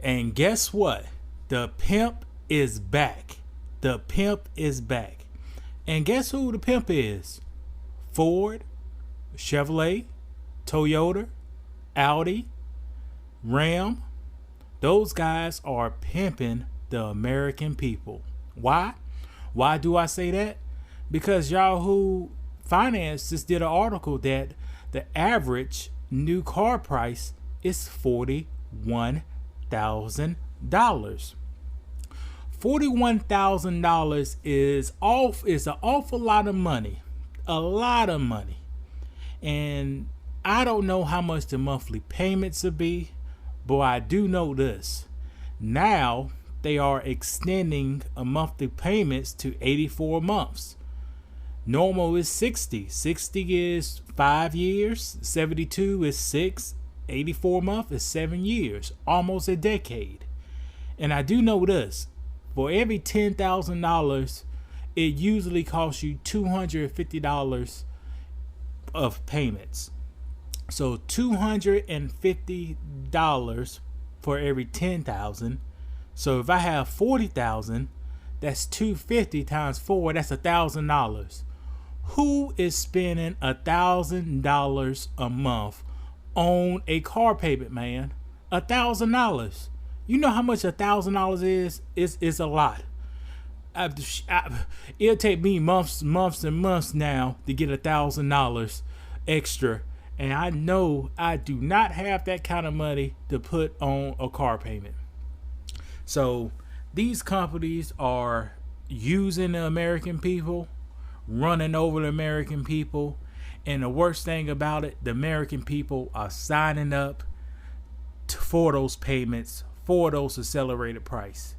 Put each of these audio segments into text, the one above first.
And guess what? The pimp is back. The pimp is back. And guess who the pimp is? Ford, Chevrolet, Toyota, Audi, Ram. Those guys are pimping the American people. Why? Why do I say that? Because Yahoo Finance just did an article that the average new car price is $41,000. $41,000 is an awful lot of money. A lot of money. And I don't know how much the monthly payments will be, but I do know this. Now they are extending a monthly payments to 84 months. Normal is 60. 60 is 5 years. 72 is 6. 84 months is 7 years. Almost a decade. And I do know this. For every $10,000, it usually costs you $250 of payments. So $250 for every 10,000. So if I have 40,000, that's 250 times 4. That's $1,000. Who is spending $1,000 a month on a car payment, man? $1,000. You know how much $1,000 is? It's a lot. It'll take me months and months now to get $1,000 extra, and I know I do not have that kind of money to put on a car payment. So these companies are using the American people, running over the American people, and the worst thing about it, the American people are signing up for those payments, for those accelerated price.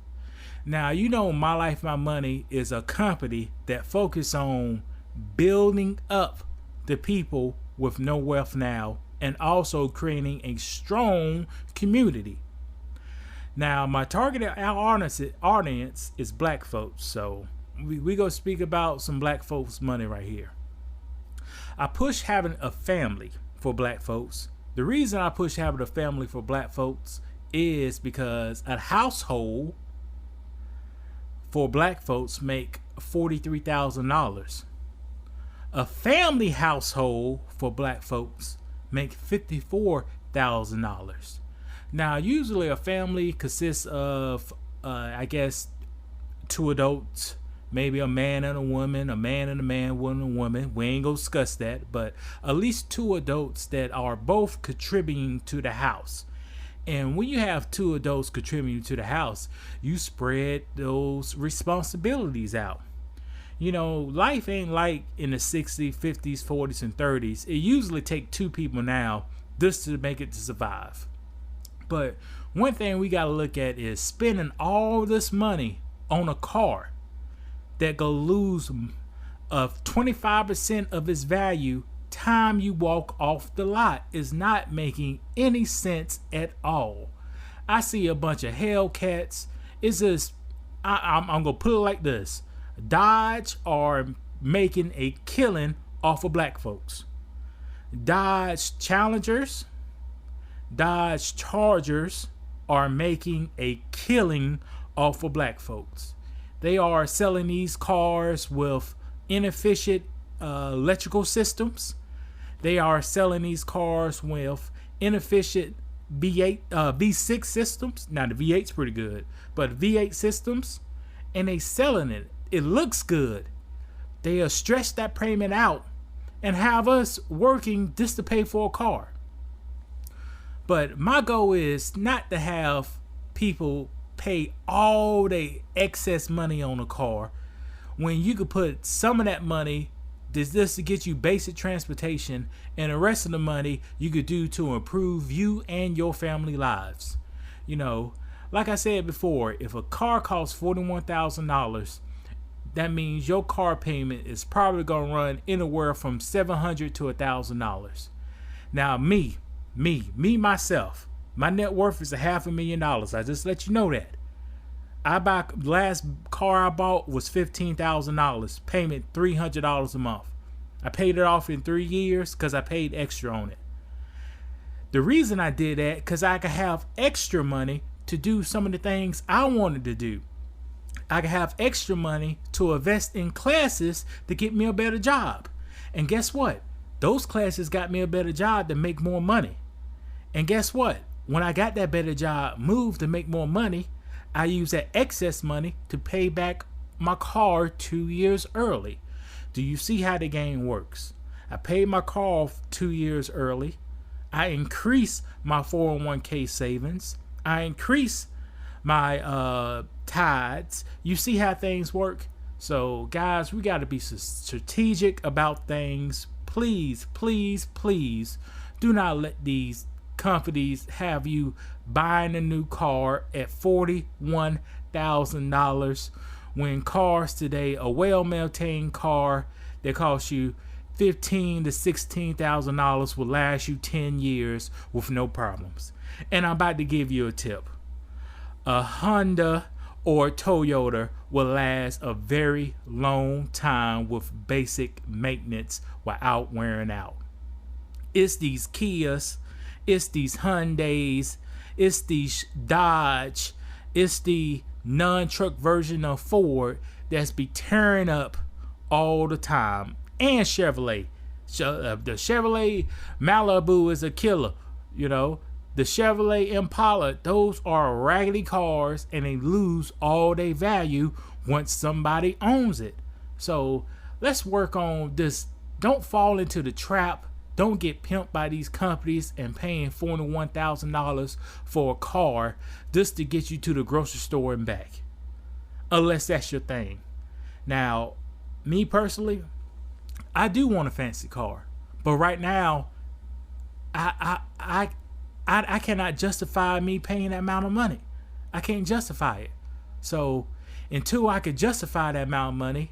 Now, you know, My Life, My Money is a company that focuses on building up the people with no wealth now, and also creating a strong community. Now, my targeted audience is black folks, so we go speak about some black folks' money right here. I push having a family for black folks. The reason I push having a family for black folks is because a household for black folks make $43,000. A family household for black folks make $54,000. Now, usually a family consists of, I guess, two adults, maybe a man and a woman, a man and a man, woman and a woman. We ain't gonna discuss that, but at least two adults that are both contributing to the house. And when you have two adults contributing to the house, you spread those responsibilities out. You know, life ain't like in the 60s, 50s, 40s, and 30s. It usually takes two people now just to make it to survive. But one thing we got to look at is spending all this money on a car that go lose 25% of its value time you walk off the lot is not making any sense at all. I see a bunch of Hellcats. It's just, I'm going to put it like this. Dodge are making a killing off of black folks. Dodge Challengers, Dodge Chargers are making a killing off of black folks. They are selling these cars with inefficient electrical systems. They are selling these cars with inefficient V6 systems. Now the V8's pretty good, but V8 systems, and they selling it. It looks good. They'll stretch that payment out and have us working just to pay for a car. But my goal is not to have people pay all the excess money on a car when you could put some of that money just to get you basic transportation, and the rest of the money you could do to improve you and your family lives. You know, like I said before, if a car costs $41,000, that means your car payment is probably going to run anywhere from $700 to $1,000. Now, myself, my net worth is $500,000. I just let you know that. Last car I bought was $15,000. Payment $300 a month. I paid it off in 3 years because I paid extra on it. The reason I did that because I could have extra money to do some of the things I wanted to do. I could have extra money to invest in classes to get me a better job. And guess what? Those classes got me a better job to make more money. And guess what? When I got that better job, moved to make more money, I used that excess money to pay back my car 2 years early. Do you see how the game works? I paid my car off 2 years early. I increased my 401k savings. I increased my tides. You see how things work? So guys, we got to be strategic about things. Please, please, please do not let these companies have you buying a new car at $41,000 when cars today, a well-maintained car that costs you $15,000 to $16,000 will last you 10 years with no problems. And I'm about to give you a tip. A Honda or Toyota will last a very long time with basic maintenance without wearing out. It's these Kias, it's these Hyundais, it's these Dodge, it's the non-truck version of Ford that's be tearing up all the time. And Chevrolet. The Chevrolet Malibu is a killer, you know. The Chevrolet Impala, those are raggedy cars and they lose all their value once somebody owns it. So let's work on this. Don't fall into the trap. Don't get pimped by these companies and paying $41,000 for a car just to get you to the grocery store and back. Unless that's your thing. Now, me personally, I do want a fancy car. But right now, I cannot justify me paying that amount of money. I can't justify it. So until I could justify that amount of money,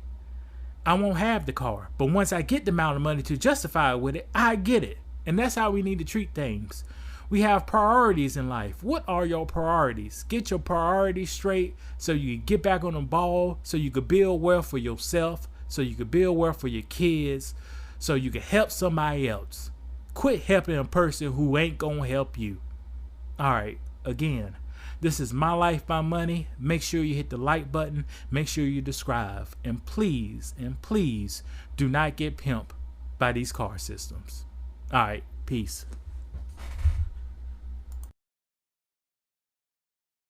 I won't have the car. But once I get the amount of money to justify it with it, I get it. And that's how we need to treat things. We have priorities in life. What are your priorities? Get your priorities straight so you can get back on the ball, so you can build wealth for yourself, so you can build wealth for your kids, so you can help somebody else. Quit helping a person who ain't gonna help you. All right, again, this is My Life, My Money. Make sure you hit the like button. Make sure you subscribe. And please, do not get pimped by these car systems. All right, peace.